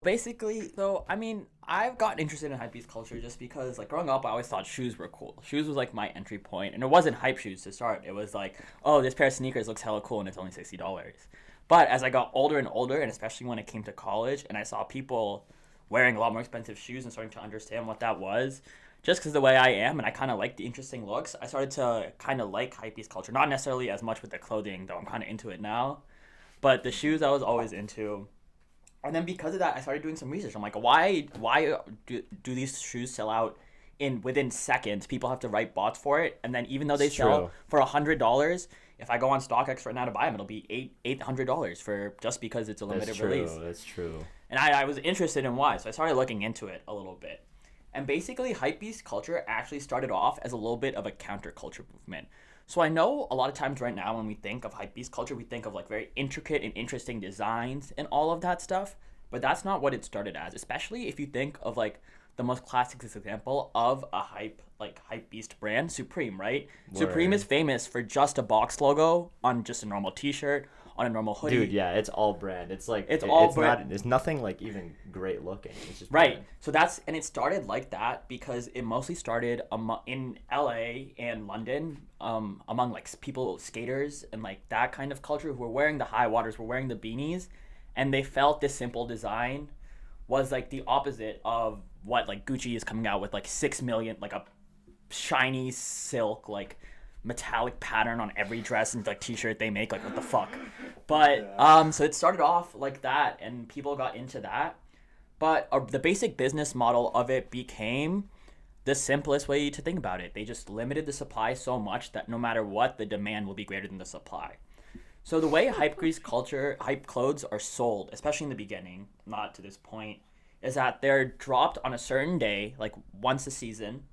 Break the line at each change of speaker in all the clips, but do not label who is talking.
Basically, so I mean, I've gotten interested in hypebeast culture just because, like, growing up, I always thought shoes were cool. Shoes was like my entry point, and it wasn't hype shoes to start. It was like, oh, this pair of sneakers looks hella cool, and it's only $60. But as I got older and older, and especially when it came to college, and I saw people wearing a lot more expensive shoes and starting to understand what that was, just because the way I am, and I kind of like the interesting looks, I started to kind of like hypebeast culture. Not necessarily as much with the clothing, though I'm kind of into it now, but the shoes I was always into. And then because of that, I started doing some research. I'm like, why do these shoes sell out in within seconds? People have to write bots for it, and then even though they
It's
sell
true.
for $100, if I go on StockX right now to buy them, it'll be $800 for just because it's a
That's
limited
true.
release.
That's true.
And I was interested in why, so I started looking into it a little bit. And basically, hypebeast culture actually started off as a little bit of a counterculture movement. So I know a lot of times right now when we think of hypebeast culture, we think of like very intricate and interesting designs and all of that stuff. But that's not what it started as. Especially if you think of like the most classic example of a hypebeast brand, Supreme, right? Supreme is
Word.
famous for just a box logo on just a normal T-shirt, on a normal
Dude,
hoodie.
yeah, it's all brand. It's like
It's all
it's
brand.
not. It's nothing like even great looking. It's just
Right.
brand.
So and it started like that because it mostly started in LA and London, among like people, skaters, and like that kind of culture who were wearing the high waters, were wearing the beanies, and they felt this simple design was like the opposite of what like Gucci is coming out with, like 6 million, like a shiny silk, like metallic pattern on every dress and like t-shirt they make. Like, what the fuck? But so it started off like that, and people got into that, but the basic business model of it became the simplest way to think about it. They just limited the supply so much that no matter what, the demand will be greater than the supply. So the way hype grease culture, hype clothes are sold, especially in the beginning, not to this point, is that they're dropped on a certain day, like once a season,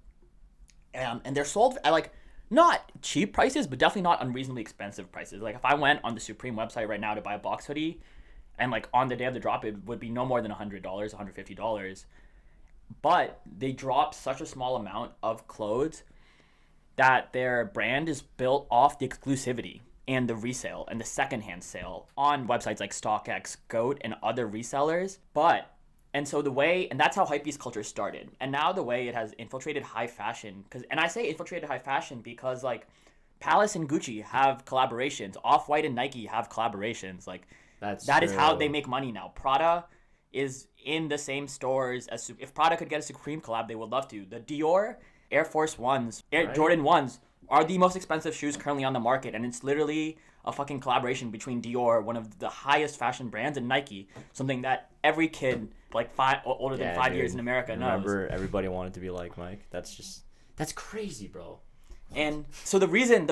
and they're sold at like not cheap prices, but definitely not unreasonably expensive prices. Like if I went on the Supreme website right now to buy a box hoodie, and like on the day of the drop, it would be no more than $100, $150. But they drop such a small amount of clothes that their brand is built off the exclusivity and the resale and the secondhand sale on websites like StockX, Goat, and other resellers. And so the way, and that's how hypebeast culture started. And now the way it has infiltrated high fashion, and I say infiltrated high fashion because like Palace and Gucci have collaborations, Off White and Nike have collaborations. Like
That's
that is how they
true.
make money now. Prada is in the same stores as if Prada could get a Supreme collab, they would love to. The Dior Air Force Ones, Air
Right?
Jordan Ones are the most expensive shoes currently on the market, and it's literally a fucking collaboration between Dior, one of the highest fashion brands, and Nike, something that every kid like five older than
Yeah,
5 years in
dude.
America knows.
Remember, everybody wanted to be like Mike. That's crazy, bro. What?
And so the reason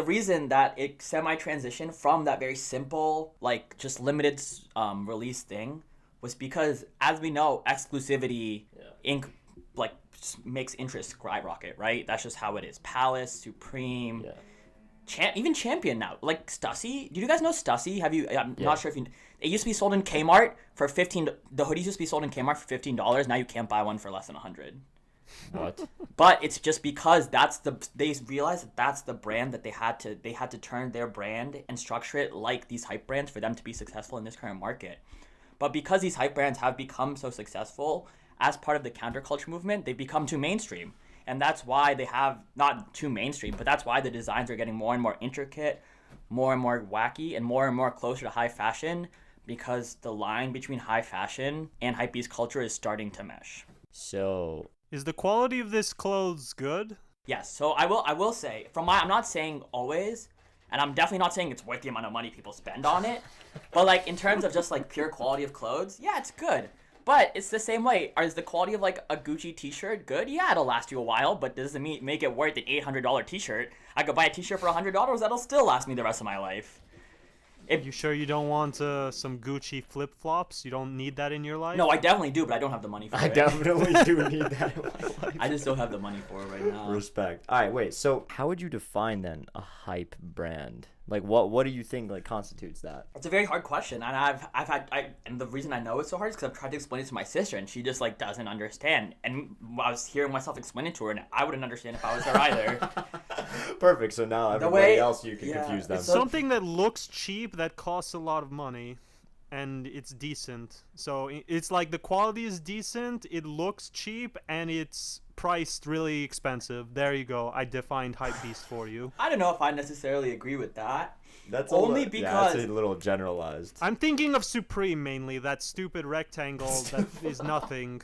that it semi transitioned from that very simple like just limited release thing was because, as we know, exclusivity
Yeah.
inc like just makes interest skyrocket, right? That's just how it is. Palace, Supreme,
Yeah.
Even Champion now. Like Stussy. Do you guys know Stussy? Have you? I'm
Yeah.
not sure if you. It used to be sold in Kmart for 15. The hoodies used to be sold in Kmart for $15. Now you can't buy one for less than 100.
What?
But it's just because they realized that that's the brand that they had to turn their brand and structure it like these hype brands for them to be successful in this current market. But because these hype brands have become so successful as part of the counterculture movement, they've become too mainstream. And that's why they have not too mainstream, but that's why the designs are getting more and more intricate, more and more wacky, and more closer to high fashion because the line between high fashion and hypebeast culture is starting to mesh.
So,
Is the quality of this clothes good?
Yes, so I will say I'm not saying always, and I'm definitely not saying it's worth the amount of money people spend on it, but like in terms of just like pure quality of clothes, yeah, it's good. But it's the same way. Is the quality of like a Gucci T-shirt good? Yeah, it'll last you a while, but does it make it worth an $800 T-shirt? I could buy a T-shirt for $100 that'll still last me the rest of my life. If
You sure you don't want some Gucci flip flops? You don't need that in your life?
No, I definitely do, but I don't have the money for
I
it.
definitely do need that in my life.
I just don't have the money for it right now.
Respect. All right, wait. So, how would you define then a hype brand? Like, what do you think like constitutes that?
It's a very hard question, and and the reason I know it's so hard is because I've tried to explain it to my sister, and she just like doesn't understand. And I was hearing myself explain it to her, and I wouldn't understand if I was her either.
Perfect. So now everybody
way-
else you can
yeah,
confuse them.
it's so-
Something that looks cheap that costs a lot of money. and it's decent. So it's like the quality is decent, it looks cheap, and it's priced really expensive. There you go. I defined Hypebeast for you.
I don't know if I necessarily agree with that.
That's
Only
yeah,
because
that's a little generalized.
I'm thinking of Supreme mainly, that stupid rectangle that is nothing.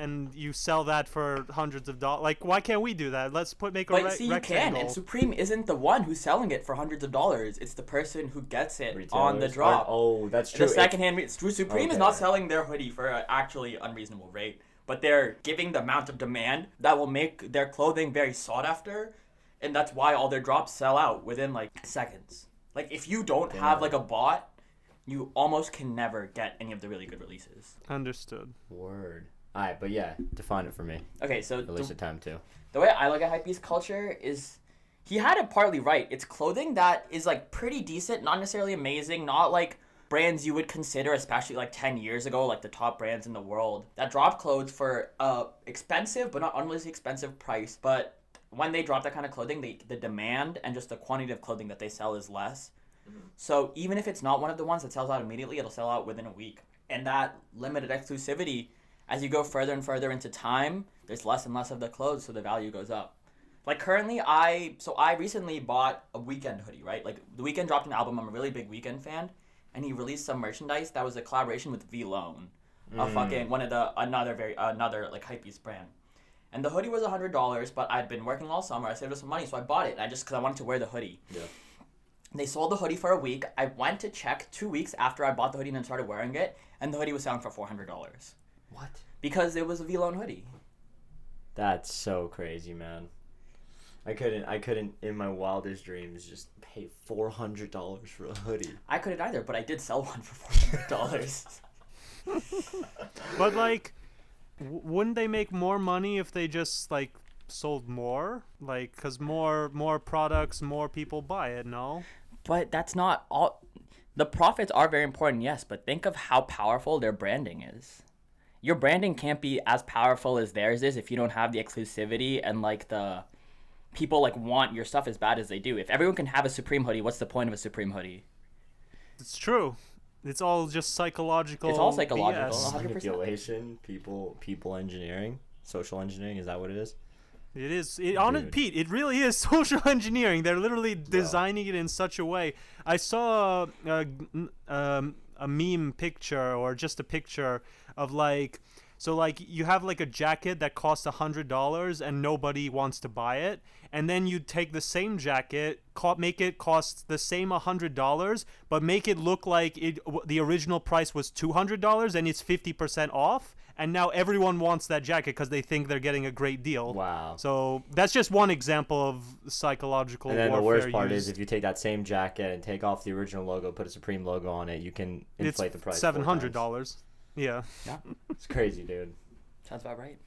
And you sell that for hundreds of dollars. Like, why can't we do that? Let's make a
But see, you
rectangle.
can, and Supreme isn't the one who's selling it for hundreds of dollars. It's the person who gets it on the
Retailers
drop.
oh, that's true.
The secondhand. Supreme is not
Okay.
selling their hoodie for an actually unreasonable rate, but they're giving the amount of demand that will make their clothing very sought after, and that's why all their drops sell out within like seconds. Like if you don't have like a bot, you almost can never get any of the really good releases.
Understood.
Word. Alright, but yeah, define it for me.
Okay, so
At least a time too.
the way I look at Hypebeast culture is he had it partly right. It's clothing that is like pretty decent, not necessarily amazing, not like brands you would consider, especially like 10 years ago, like the top brands in the world that drop clothes for expensive but not unrealistically expensive price. But when they drop that kind of clothing, the demand and just the quantity of clothing that they sell is less. So even if it's not one of the ones that sells out immediately, it'll sell out within a week. And that limited exclusivity, as you go further and further into time, there's less and less of the clothes, so the value goes up. Like currently, I recently bought a Weeknd hoodie, right? Like the Weeknd dropped an album. I'm a really big Weeknd fan, and he released some merchandise that was a collaboration with V-Lone, another like Hypebeast brand. And the hoodie was $100, but I'd been working all summer. I saved up some money, so I bought it. Because I wanted to wear the hoodie.
Yeah.
They sold the hoodie for a week. I went to check 2 weeks after I bought the hoodie and then started wearing it, and the hoodie was selling for $400.
What?
Because it was a V-Lone hoodie.
That's so crazy, man. I couldn't in my wildest dreams just pay $400 for a hoodie.
I couldn't either, but I did sell one for $400.
But like, wouldn't they make more money if they just like sold more? Like, cause more products, more people buy it. No.
But that's not all. The profits are very important, yes, but think of how powerful their branding is. Your branding can't be as powerful as theirs is if you don't have the exclusivity and like the people like want your stuff as bad as they do. If everyone can have a Supreme hoodie, what's the point of a Supreme hoodie?
It's true. It's all just psychological.
It's all psychological.
BS.
100%.
Manipulation, people engineering, social engineering. Is that what it is?
It is.
Dude.
Pete, it really is social engineering. They're literally designing it in such a way. I saw a meme picture or just a picture of like, so like you have like a jacket that costs $100 and nobody wants to buy it, and then you take the same jacket, make it cost the same $100, but make it look like the original price was $200 and it's 50% off. And now everyone wants that jacket because they think they're getting a great deal.
Wow.
So that's just one example of psychological warfare.
And then the worst part
used.
is if you take that same jacket and take off the original logo, put a Supreme logo on it, you can inflate the price.
$700. Yeah.
Yeah,
It's crazy, dude.
sounds about right.